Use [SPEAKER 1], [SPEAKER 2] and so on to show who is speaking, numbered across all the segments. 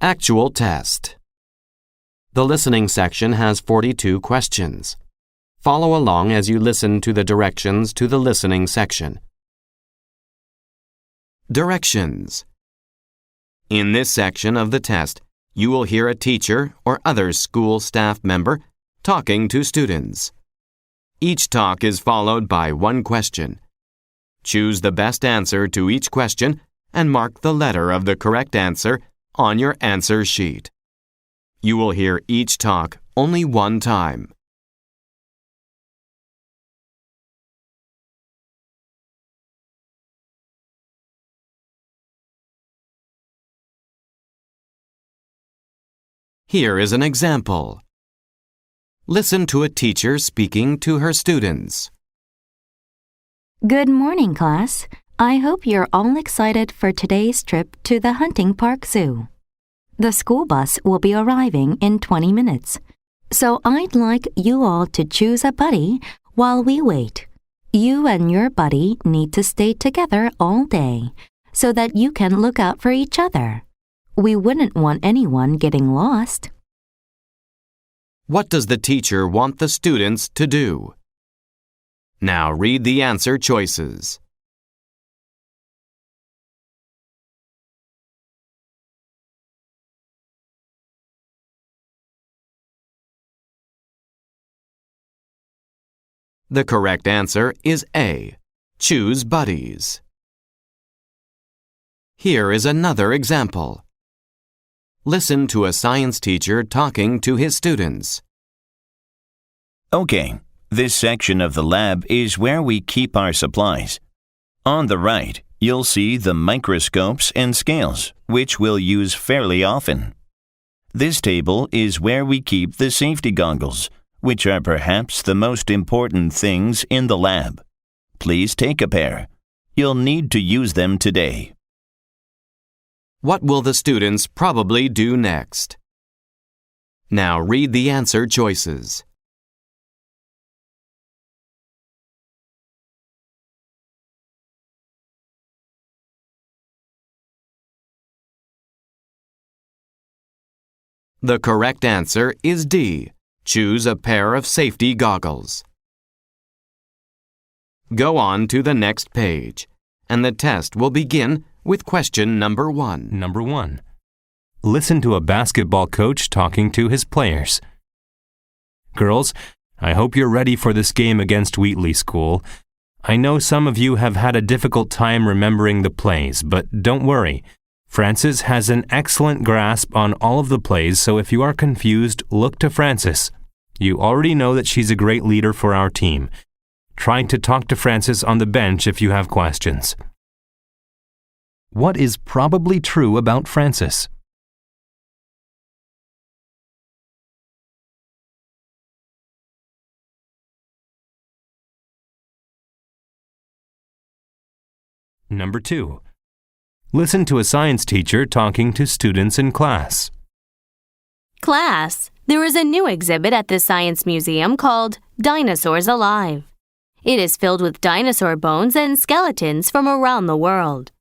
[SPEAKER 1] Actual test. The listening section has 42 questions. Follow along as you listen to the directions to the listening section. Directions. In this section of the test, you will hear a teacher or other school staff member talking to students. Each talk is followed by one question. Choose the best answer to each question and mark the letter of the correct answer on your answer sheet. You will hear each talk only one time. Here is an example. Listen to a teacher speaking to her students.
[SPEAKER 2] Good morning, class. I hope you're all excited for today's trip to the Hunting Park Zoo. The school bus will be arriving in 20 minutes, so I'd like you all to choose a buddy while we wait. You and your buddy need to stay together all day so that you can look out for each other. We wouldn't want anyone getting lost.
[SPEAKER 1] What does the teacher want the students to do? Now read the answer choices. The correct answer is A. Choose buddies. Here is another example. Listen to a science teacher talking to his students.
[SPEAKER 3] Okay, this section of the lab is where we keep our supplies. On the right, you'll see the microscopes and scales, which we'll use fairly often. This table is where we keep the safety goggles, which are perhaps the most important things in the lab. Please take a pair. You'll need to use them today.
[SPEAKER 1] What will the students probably do next? Now read the answer choices. The correct answer is D. Choose a pair of safety goggles. Go on to the next page, and the test will begin with question number 1.
[SPEAKER 4] Number 1. Listen to a basketball coach talking to his players. Girls, I hope you're ready for this game against Wheatley School. I know some of you have had a difficult time remembering the plays, but don't worry. Frances has an excellent grasp on all of the plays, so if you are confused, look to Frances. You already know that she's a great leader for our team. Try to talk to Frances on the bench if you have questions. What is probably true about Frances? Number 2. Listen to a science teacher talking to students in class.
[SPEAKER 5] Class, there is a new exhibit at the Science Museum called Dinosaurs Alive. It is filled with dinosaur bones and skeletons from around the world.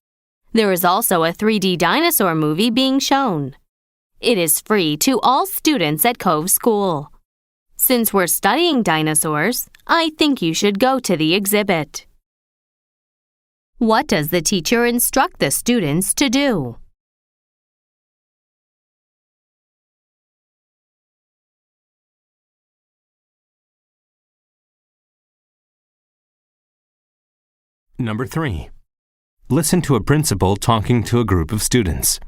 [SPEAKER 5] There is also a 3D dinosaur movie being shown. It is free to all students at Cove School. Since we're studying dinosaurs, I think you should go to the exhibit. What does the teacher instruct the students to do?
[SPEAKER 4] Number 3. Listen to a principal talking to a group of students.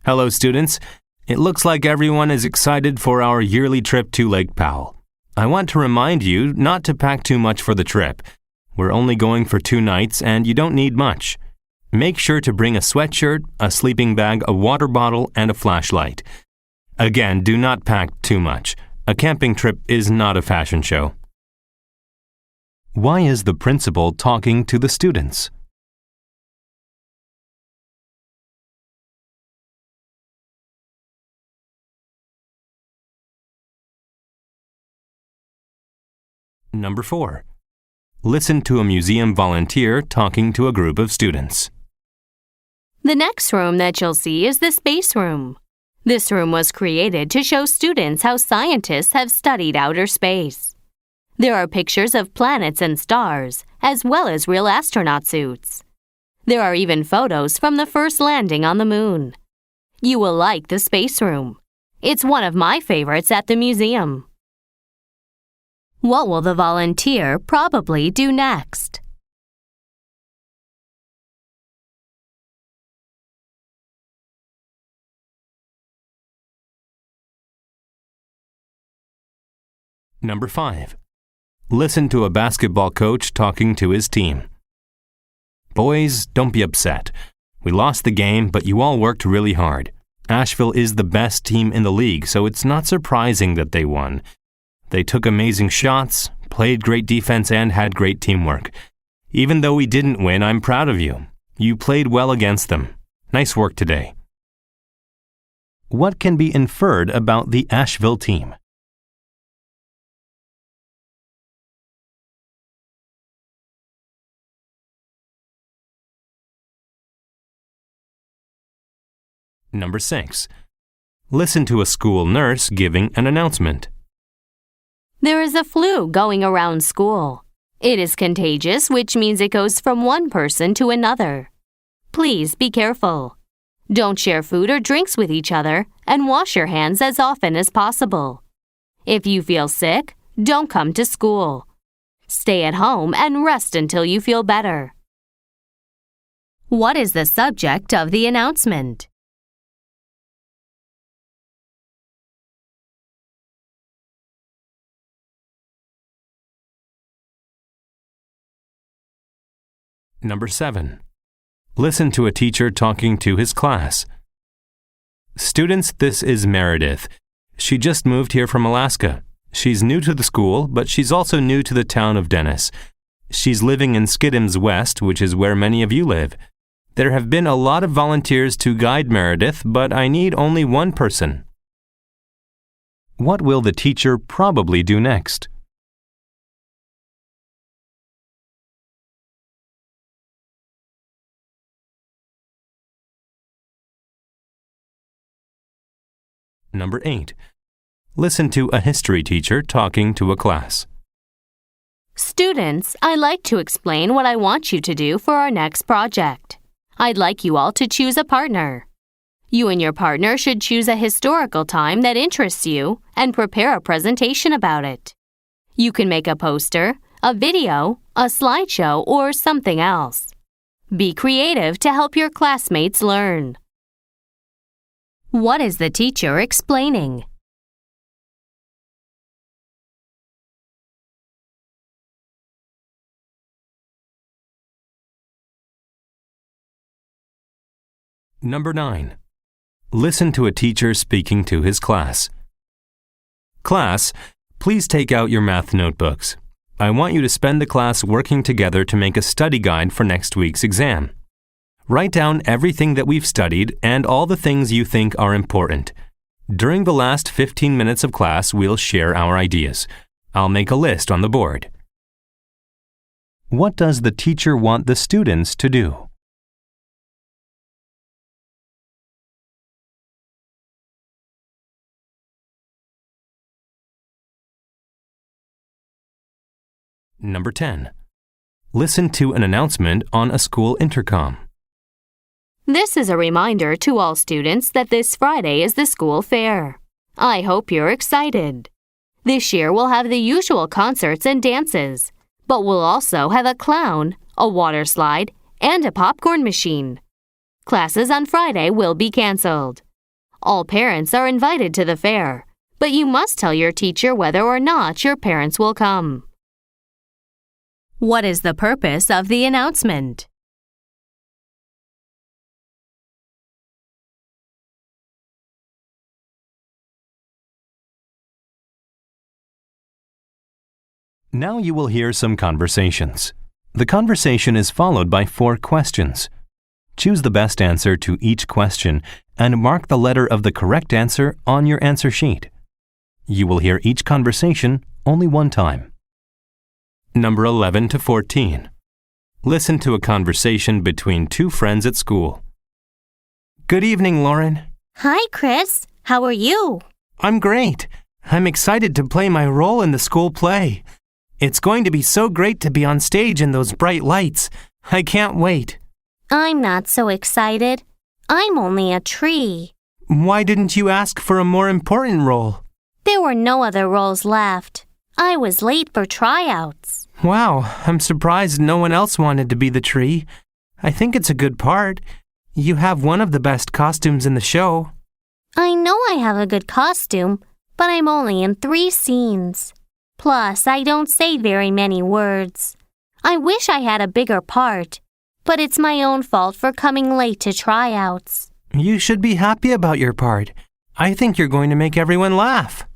[SPEAKER 4] Hello, students. It looks like everyone is excited for our yearly trip to Lake Powell. I want to remind you not to pack too much for the trip. We're only going for 2 nights and you don't need much. Make sure to bring a sweatshirt, a sleeping bag, a water bottle, and a flashlight. Again, do not pack too much. A camping trip is not a fashion show. Why is the principal talking to the students? Number 4. Listen to a museum volunteer talking to a group of students.
[SPEAKER 5] The next room that you'll see is the space room. This room was created to show students how scientists have studied outer space. There are pictures of planets and stars, as well as real astronaut suits. There are even photos from the first landing on the moon. You will like the space room. It's one of my favorites at the museum. What will the volunteer probably do next?
[SPEAKER 4] Number 5. Listen to a basketball coach talking to his team. Boys, don't be upset. We lost the game, but you all worked really hard. Asheville is the best team in the league, so it's not surprising that they won. They took amazing shots, played great defense, and had great teamwork. Even though we didn't win, I'm proud of you. You played well against them. Nice work today. What can be inferred about the Asheville team? Number 6. Listen to a school nurse giving an announcement.
[SPEAKER 5] There is a flu going around school. It is contagious, which means it goes from one person to another. Please be careful. Don't share food or drinks with each other, and wash your hands as often as possible. If you feel sick, don't come to school. Stay at home and rest until you feel better. What is the subject of the announcement?
[SPEAKER 4] Number 7. Listen to a teacher talking to his class. Students, this is Meredith. She just moved here from Alaska. She's new to the school, but she's also new to the town of Dennis. She's living in Skidim's West, which is where many of you live. There have been a lot of volunteers to guide Meredith, but I need only one person. What will the teacher probably do next? Number 8. Listen to a history teacher talking to a class.
[SPEAKER 5] Students, I'd like to explain what I want you to do for our next project. I'd like you all to choose a partner. You and your partner should choose a historical time that interests you and prepare a presentation about it. You can make a poster, a video, a slideshow, or something else. Be creative to help your classmates learn. What is the teacher explaining?
[SPEAKER 4] Number 9. Listen to a teacher speaking to his class. Class, please take out your math notebooks. I want you to spend the class working together to make a study guide for next week's exam. Write down everything that we've studied and all the things you think are important. During the last 15 minutes of class, we'll share our ideas. I'll make a list on the board. What does the teacher want the students to do? Number 10. Listen to an announcement on a school intercom.
[SPEAKER 5] This is a reminder to all students that this Friday is the school fair. I hope you're excited. This year we'll have the usual concerts and dances, but we'll also have a clown, a water slide, and a popcorn machine. Classes on Friday will be canceled. All parents are invited to the fair, but you must tell your teacher whether or not your parents will come. What is the purpose of the announcement?
[SPEAKER 4] Now you will hear some conversations. The conversation is followed by 4 questions. Choose the best answer to each question and mark the letter of the correct answer on your answer sheet. You will hear each conversation only one time. Number 11 to 14. Listen to a conversation between 2 friends at school. Good evening, Lauren.
[SPEAKER 5] Hi, Chris. How are you?
[SPEAKER 4] I'm great. I'm excited to play my role in the school play. It's going to be so great to be on stage in those bright lights. I can't wait.
[SPEAKER 5] I'm not so excited. I'm only a tree.
[SPEAKER 4] Why didn't you ask for a more important role?
[SPEAKER 5] There were no other roles left. I was late for tryouts.
[SPEAKER 4] Wow, I'm surprised no one else wanted to be the tree. I think it's a good part. You have one of the best costumes in the show.
[SPEAKER 5] I know I have a good costume, but I'm only in 3 scenes. Plus, I don't say very many words. I wish I had a bigger part, but it's my own fault for coming late to tryouts.
[SPEAKER 4] You should be happy about your part. I think you're going to make everyone laugh.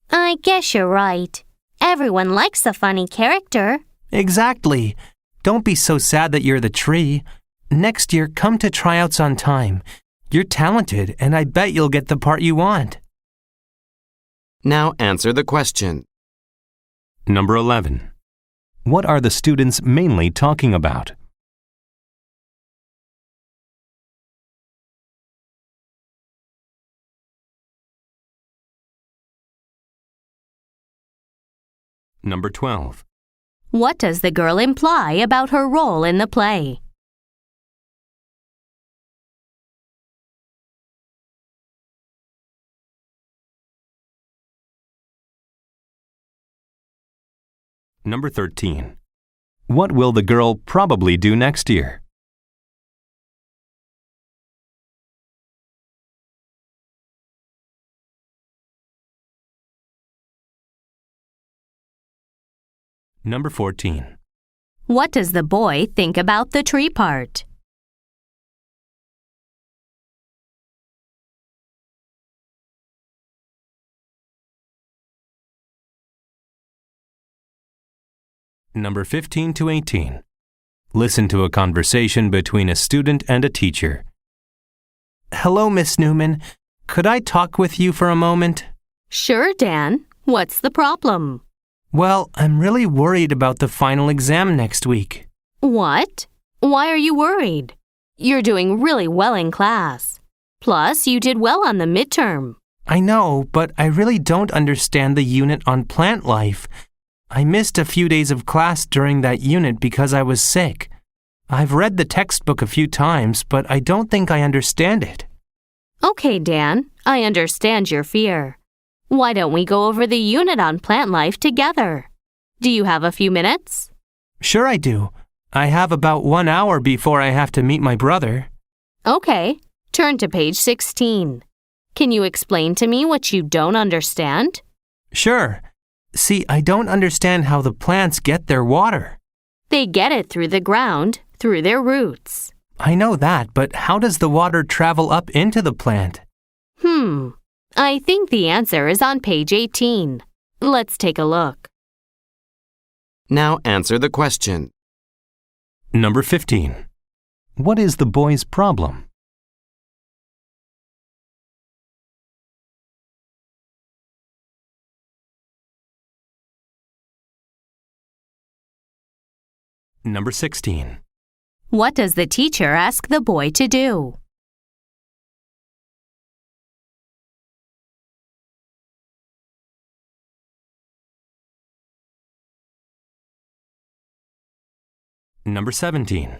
[SPEAKER 5] I guess you're right. Everyone likes a funny character.
[SPEAKER 4] Exactly. Don't be so sad that you're the tree. Next year, come to tryouts on time. You're talented, and I bet you'll get the part you want.
[SPEAKER 1] Now answer the question.
[SPEAKER 4] Number 11. What are the students mainly talking about? Number 12.
[SPEAKER 5] What does the girl imply about her role in the play?
[SPEAKER 4] Number 13. What will the girl probably do next year? Number 14.
[SPEAKER 5] What does the boy think about the tree part?
[SPEAKER 4] Number 15 to 18. Listen to a conversation between a student and a teacher. Hello, Miss Newman. Could I talk with you for a moment?
[SPEAKER 5] Sure, Dan. What's the problem?
[SPEAKER 4] Well, I'm really worried about the final exam next week.
[SPEAKER 5] What? Why are you worried? You're doing really well in class. Plus, you did well on the midterm.
[SPEAKER 4] I know, but I really don't understand the unit on plant life. I missed a few days of class during that unit because I was sick. I've read the textbook a few times, but I don't think I understand it.
[SPEAKER 5] Okay, Dan, I understand your fear. Why don't we go over the unit on plant life together? Do you have a few minutes?
[SPEAKER 4] Sure I do. I have about 1 hour before I have to meet my brother.
[SPEAKER 5] Okay, turn to page 16. Can you explain to me what you don't understand?
[SPEAKER 4] Sure. See, I don't understand how the plants get their water.
[SPEAKER 5] They get it through the ground, through their roots.
[SPEAKER 4] I know that, but how does the water travel up into the plant?
[SPEAKER 5] I think the answer is on page 18. Let's take a look.
[SPEAKER 1] Now answer the question.
[SPEAKER 4] Number 15. What is the boy's problem? Number 16.
[SPEAKER 5] What does the teacher ask the boy to do?
[SPEAKER 4] Number 17.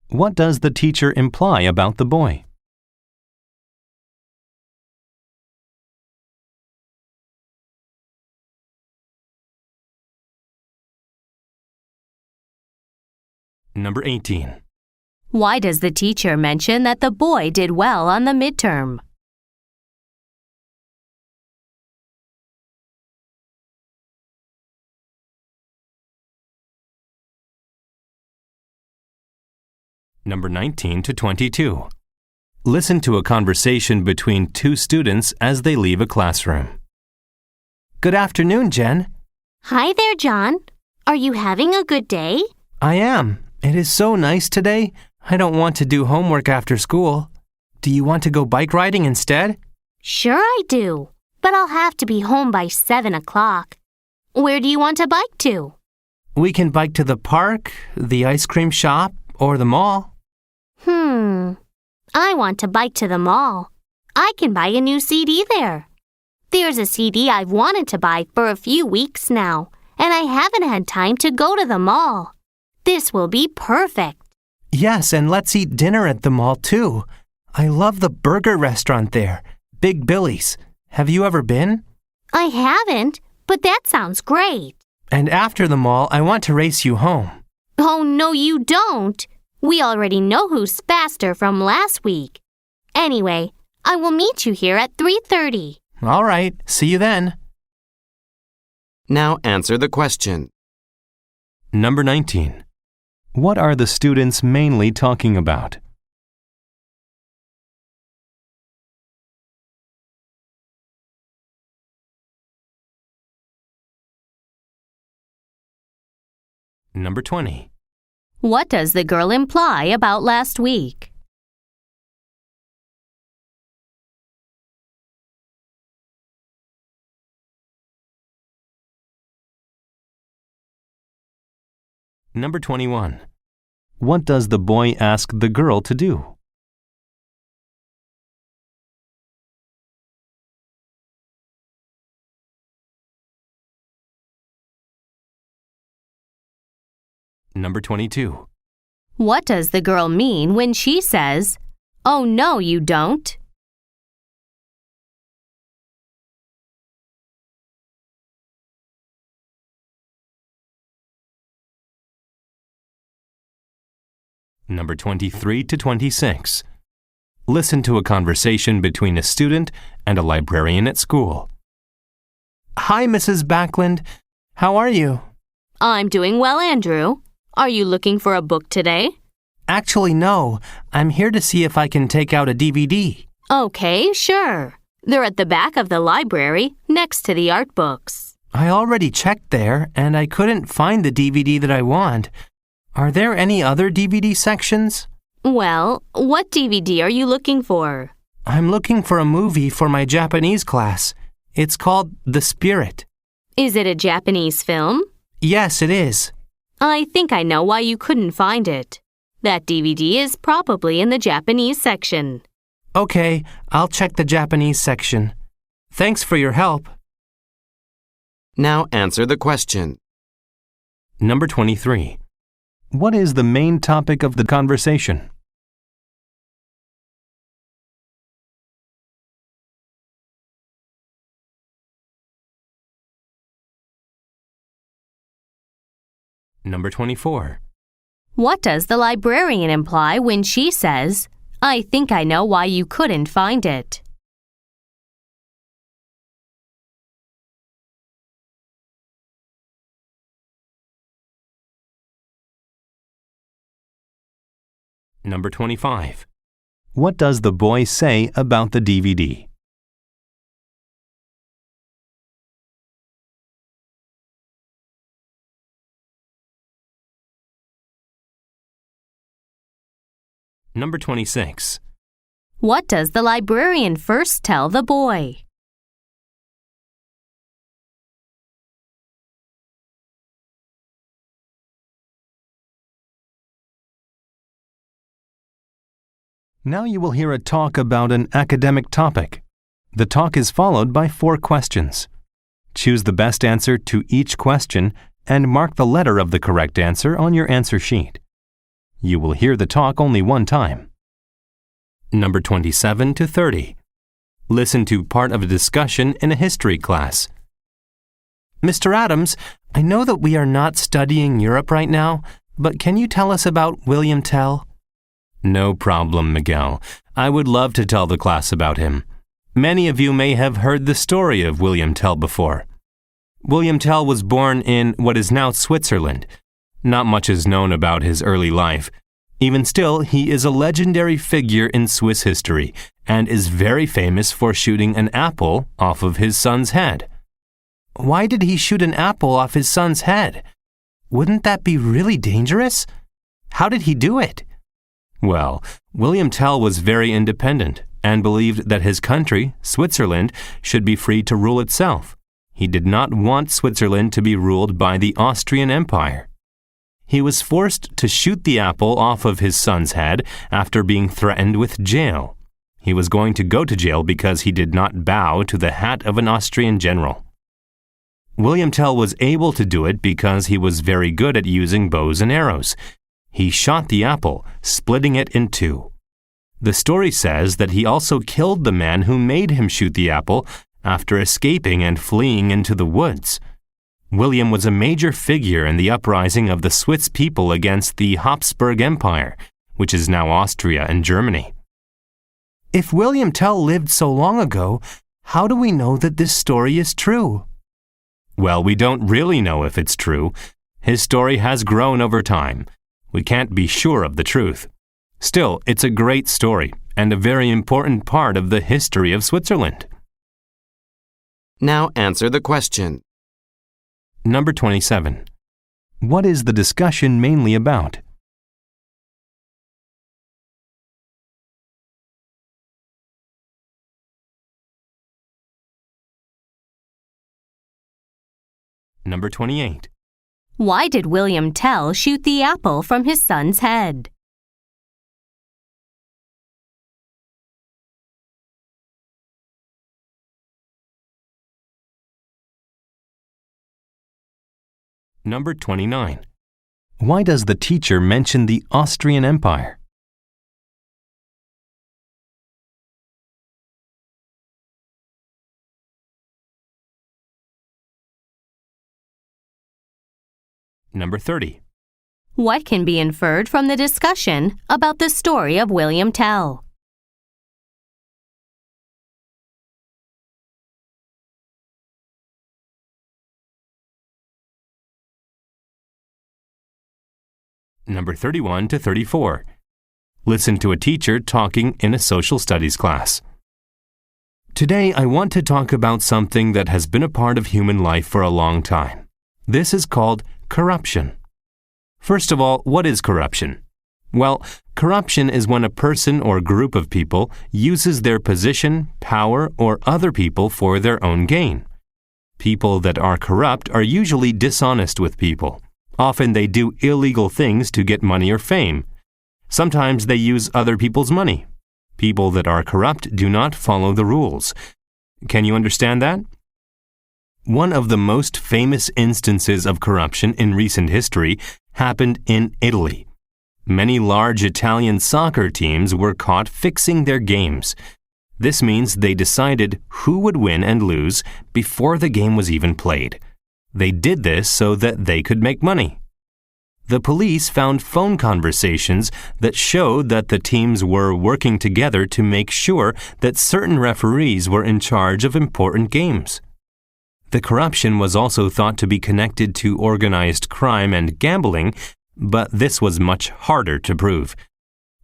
[SPEAKER 4] What does the teacher imply about the boy? Number 18.
[SPEAKER 5] Why does the teacher mention that the boy did well on the midterm?
[SPEAKER 4] Number 19 to 22. Listen to a conversation between 2 students as they leave a classroom. Good afternoon, Jen.
[SPEAKER 5] Hi there, John. Are you having a good day?
[SPEAKER 4] I am. It is so nice today. I don't want to do homework after school. Do you want to go bike riding instead?
[SPEAKER 5] Sure I do, but I'll have to be home by 7 o'clock. Where do you want to bike to?
[SPEAKER 4] We can bike to the park, the ice cream shop, or the mall.
[SPEAKER 5] I want to bike to the mall. I can buy a new CD there. There's a CD I've wanted to buy for a few weeks now, and I haven't had time to go to the mall. This will be perfect.
[SPEAKER 6] Yes, and let's eat dinner at the mall too. I love the burger restaurant there, Big Billy's. Have you ever been?
[SPEAKER 5] I haven't, but that sounds great.
[SPEAKER 6] And after the mall, I want to race you home.
[SPEAKER 5] Oh, no, you don't. We already know who's faster from last week. Anyway, I will meet you here at 3:30.
[SPEAKER 6] All right, see you then.
[SPEAKER 1] Now answer the question.
[SPEAKER 4] Number 19. What are the students mainly talking about? Number 20.
[SPEAKER 5] What does the girl imply about last week?
[SPEAKER 4] Number 21. What does the boy ask the girl to do? Number 22.
[SPEAKER 5] What does the girl mean when she says, "Oh, no, you don't"?
[SPEAKER 4] Number 23 to 26. Listen to a conversation between a student and a librarian at school.
[SPEAKER 6] Hi, Mrs. Backlund. How are you?
[SPEAKER 5] I'm doing well, Andrew. Are you looking for a book today?
[SPEAKER 6] Actually, no. I'm here to see if I can take out a DVD.
[SPEAKER 5] Okay, sure. They're at the back of the library, next to the art books.
[SPEAKER 6] I already checked there, and I couldn't find the DVD that I want. Are there any other DVD sections?
[SPEAKER 5] Well, what DVD are you looking for?
[SPEAKER 6] I'm looking for a movie for my Japanese class. It's called The Spirit.
[SPEAKER 5] Is it a Japanese film?
[SPEAKER 6] Yes, it is.
[SPEAKER 5] I think I know why you couldn't find it. That DVD is probably in the Japanese section.
[SPEAKER 6] Okay, I'll check the Japanese section. Thanks for your help.
[SPEAKER 1] Now answer the question.
[SPEAKER 4] Number 23. What is the main topic of the conversation? Number 24.
[SPEAKER 5] What does the librarian imply when she says, "I think I know why you couldn't find it"?
[SPEAKER 4] Number 25. What does the boy say about the DVD? Number 26.
[SPEAKER 5] What does the librarian first tell the boy?
[SPEAKER 4] Now you will hear a talk about an academic topic. The talk is followed by 4 questions. Choose the best answer to each question and mark the letter of the correct answer on your answer sheet. You will hear the talk only one time. Number 27 to 30. Listen to part of a discussion in a history class.
[SPEAKER 6] Mr. Adams, I know that we are not studying Europe right now, but can you tell us about William Tell?
[SPEAKER 4] No problem, Miguel. I would love to tell the class about him. Many of you may have heard the story of William Tell before. William Tell was born in what is now Switzerland. Not much is known about his early life. Even still, he is a legendary figure in Swiss history and is very famous for shooting an apple off of his son's head.
[SPEAKER 6] Why did he shoot an apple off his son's head? Wouldn't that be really dangerous? How did he do it?
[SPEAKER 4] Well, William Tell was very independent and believed that his country, Switzerland, should be free to rule itself. He did not want Switzerland to be ruled by the Austrian Empire. He was forced to shoot the apple off of his son's head after being threatened with jail. He was going to go to jail because he did not bow to the hat of an Austrian general. William Tell was able to do it because he was very good at using bows and arrows. He shot the apple, splitting it in two. The story says that he also killed the man who made him shoot the apple after escaping and fleeing into the woods. William was a major figure in the uprising of the Swiss people against the Habsburg Empire, which is now Austria and Germany.
[SPEAKER 6] If William Tell lived so long ago, how do we know that this story is true?
[SPEAKER 4] Well, we don't really know if it's true. His story has grown over time. We can't be sure of the truth. Still, it's a great story and a very important part of the history of Switzerland.
[SPEAKER 1] Now answer the question.
[SPEAKER 4] Number 27. What is the discussion mainly about? Number 28.
[SPEAKER 5] Why did William Tell shoot the apple from his son's head?
[SPEAKER 4] Number 29. Why does the teacher mention the Austrian Empire? Number 30.
[SPEAKER 5] What can be inferred from the discussion about the story of William Tell?
[SPEAKER 4] Number 31 to 34. Listen to a teacher talking in a social studies class. Today, I want to talk about something that has been a part of human life for a long time. This is called corruption. First of all, what is corruption? Well, corruption is when a person or group of people uses their position, power, or other people for their own gain. People that are corrupt are usually dishonest with people. Often they do illegal things to get money or fame. Sometimes they use other people's money. People that are corrupt do not follow the rules. Can you understand that? One of the most famous instances of corruption in recent history happened in Italy. Many large Italian soccer teams were caught fixing their games. This means they decided who would win and lose before the game was even played. They did this so that they could make money. The police found phone conversations that showed that the teams were working together to make sure that certain referees were in charge of important games. The corruption was also thought to be connected to organized crime and gambling, but this was much harder to prove.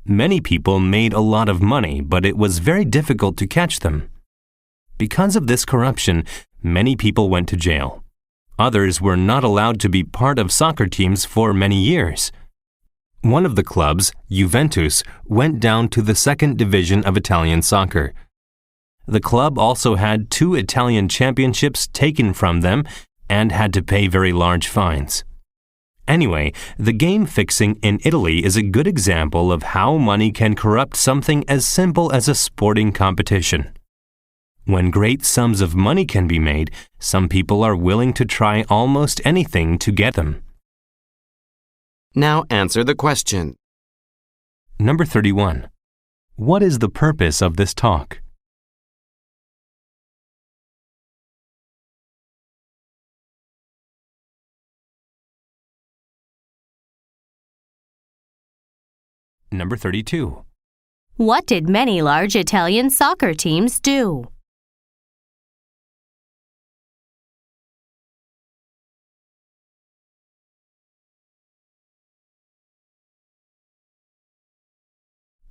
[SPEAKER 4] Many people made a lot of money, but it was very difficult to catch them. Because of this corruption, many people went to jail. Others were not allowed to be part of soccer teams for many years. One of the clubs, Juventus, went down to the second division of Italian soccer. The club also had 2 Italian championships taken from them and had to pay very large fines. Anyway, the game fixing in Italy is a good example of how money can corrupt something as simple as a sporting competition. When great sums of money can be made, some people are willing to try almost anything to get them.
[SPEAKER 1] Now answer the question.
[SPEAKER 4] Number 31. What is the purpose of this talk? Number 32.
[SPEAKER 5] What did many large Italian soccer teams do?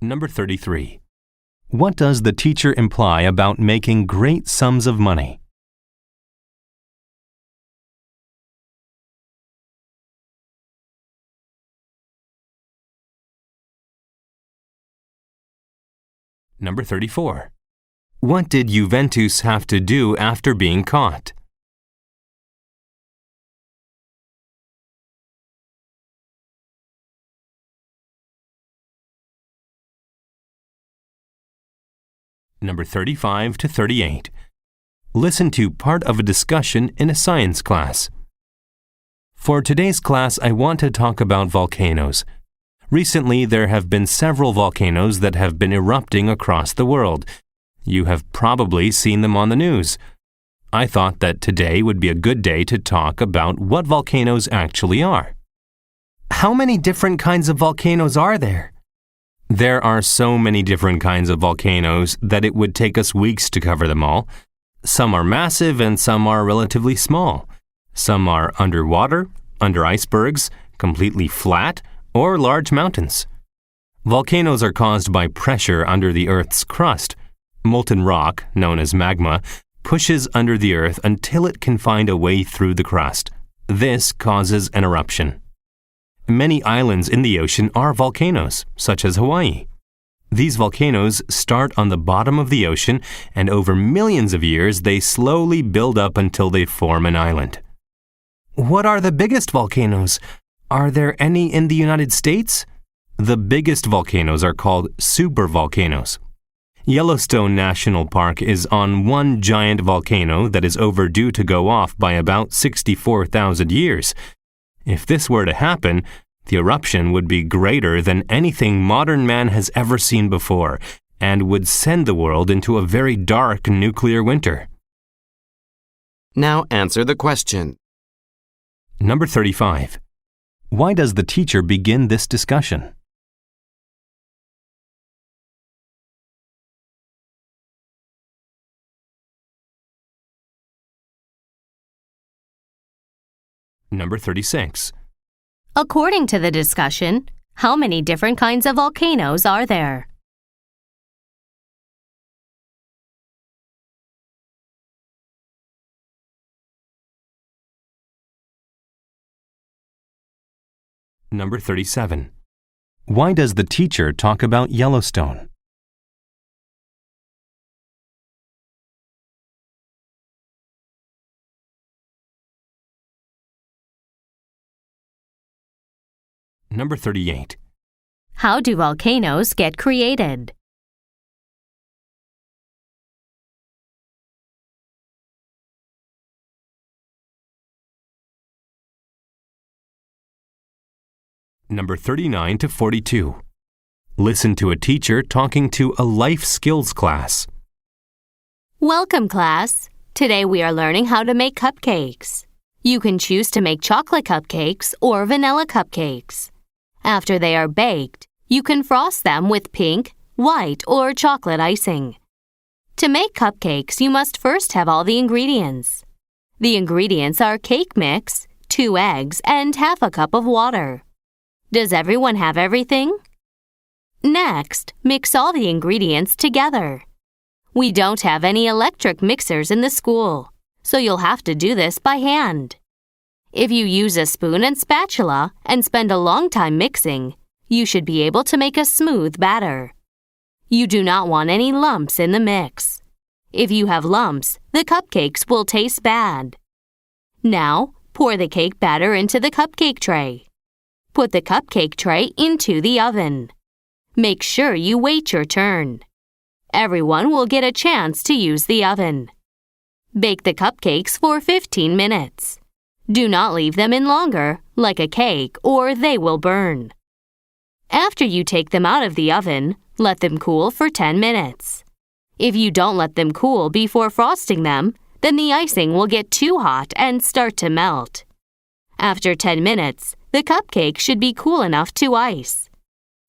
[SPEAKER 4] Number 33. What does the teacher imply about making great sums of money? Number 34. What did Juventus have to do after being caught? Number 35 to 38. Listen to part of a discussion in a science class. For today's class, I want to talk about volcanoes. Recently, there have been several volcanoes that have been erupting across the world. You have probably seen them on the news. I thought that today would be a good day to talk about what volcanoes actually are.
[SPEAKER 6] How many different kinds of volcanoes are there?
[SPEAKER 4] There are so many different kinds of volcanoes that it would take us weeks to cover them all. Some are massive and some are relatively small. Some are underwater, under icebergs, completely flat, or large mountains. Volcanoes are caused by pressure under the Earth's crust. Molten rock, known as magma, pushes under the Earth until it can find a way through the crust. This causes an eruption. Many islands in the ocean are volcanoes, such as Hawaii. These volcanoes start on the bottom of the ocean, and over millions of years they slowly build up until they form an island.
[SPEAKER 6] What are the biggest volcanoes? Are there any in the United States?
[SPEAKER 4] The biggest volcanoes are called supervolcanoes. Yellowstone National Park is on one giant volcano that is overdue to go off by about 64,000 years. If this were to happen, the eruption would be greater than anything modern man has ever seen before and would send the world into a very dark nuclear winter.
[SPEAKER 1] Now answer the question.
[SPEAKER 4] Number 35. Why does the teacher begin this discussion? Number 36.
[SPEAKER 5] According to the discussion, how many different kinds of volcanoes are there?
[SPEAKER 4] Number 37. Why does the teacher talk about Yellowstone? Number 38.
[SPEAKER 5] How do volcanoes get created?
[SPEAKER 4] Number 39 to 42. Listen to a teacher talking to a life skills class.
[SPEAKER 5] Welcome, class. Today we are learning how to make cupcakes. You can choose to make chocolate cupcakes or vanilla cupcakes. After they are baked, you can frost them with pink, white, or chocolate icing. To make cupcakes, you must first have all the ingredients. The ingredients are cake mix, 2 eggs, and half a cup of water. Does everyone have everything? Next, mix all the ingredients together. We don't have any electric mixers in the school, so you'll have to do this by hand. If you use a spoon and spatula and spend a long time mixing, you should be able to make a smooth batter. You do not want any lumps in the mix. If you have lumps, the cupcakes will taste bad. Now, pour the cake batter into the cupcake tray. Put the cupcake tray into the oven. Make sure you wait your turn. Everyone will get a chance to use the oven. Bake the cupcakes for 15 minutes. Do not leave them in longer, like a cake, or they will burn. After you take them out of the oven, let them cool for 10 minutes. If you don't let them cool before frosting them, then the icing will get too hot and start to melt. After 10 minutes, the cupcake should be cool enough to ice.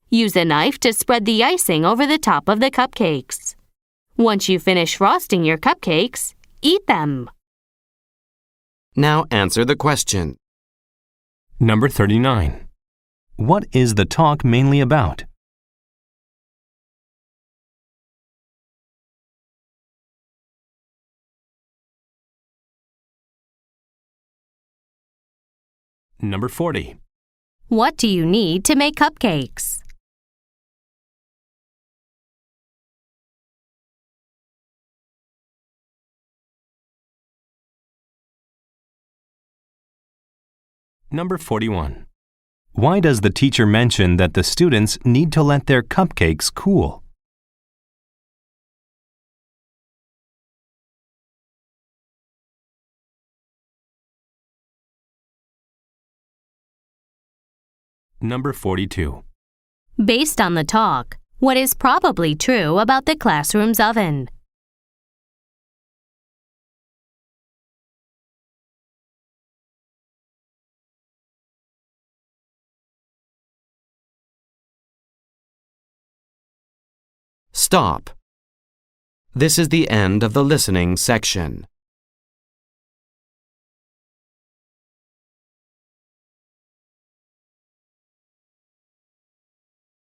[SPEAKER 5] Use a knife to spread the icing over the top of the cupcakes. Once you finish frosting your cupcakes, eat them.
[SPEAKER 1] Now answer the question.
[SPEAKER 4] Number 39. What is the talk mainly about? Number 40.
[SPEAKER 5] What do you need to make cupcakes?
[SPEAKER 4] Number 41. Why does the teacher mention that the students need to let their cupcakes cool? Number 42.
[SPEAKER 5] Based on the talk, what is probably true about the classroom's oven?
[SPEAKER 1] Stop. This is the end of the listening section.